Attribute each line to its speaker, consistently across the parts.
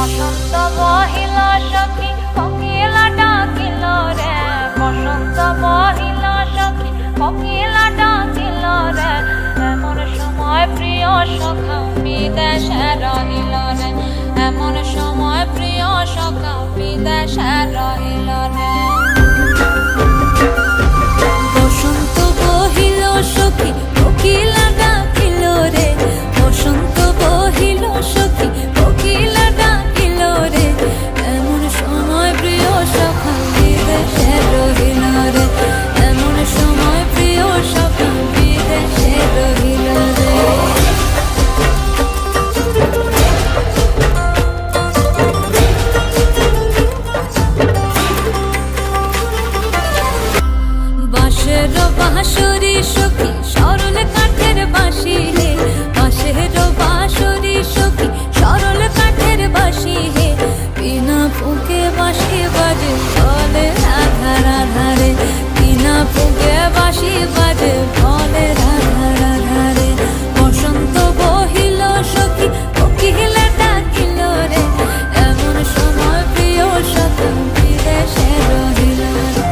Speaker 1: বসন্ত বহিল সখী কোকিলা ডাকিল রে, বসন্ত বহিল সখী কোকিলা ডাকিল রে, এমন সময় প্রিয় সখা বিদেশে রহিল রে, এমন সময় প্রিয় সখা বিদেশে রহিল রে। বসন্ত বহিল সখী কোকিলা ডাকিল রে, বসন্ত বহিল সখী কোকিলা ডাকিল রে, এমন সময় প্রিয় সখা বিদেশে রহিল রে, এমন সময় প্রিয় সখা বিদেশে রহিল রে। বাঁশের বাঁশরি সখী সরল কাঠের বাঁশি হে, বাঁশের বাঁশরি সখী সরল কাঠের বাঁশি হে, বিনা ফুঁকে বাঁশি বাজে বলে রাধা রাধা রে, বিনা ফুঁকে বাঁশি বাজে বলে রাধা রাধা রে। বসন্ত বহিল সখী কোকিলা ডাকিল রে, এমন সময় প্রিয় সখা বিদেশে রহিল রে।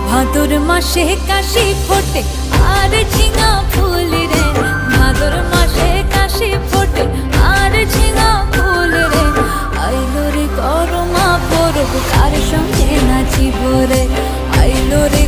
Speaker 1: ভাদর মাসে কাশি ফোটে আর ঝিঙা ফুল রে, ভাদর মাসে কাশি ফোটে আর ঝিঙা ফুল রে, আইলো রে করমা পরব কার সঙ্গে নাচিব রে, আইলো রে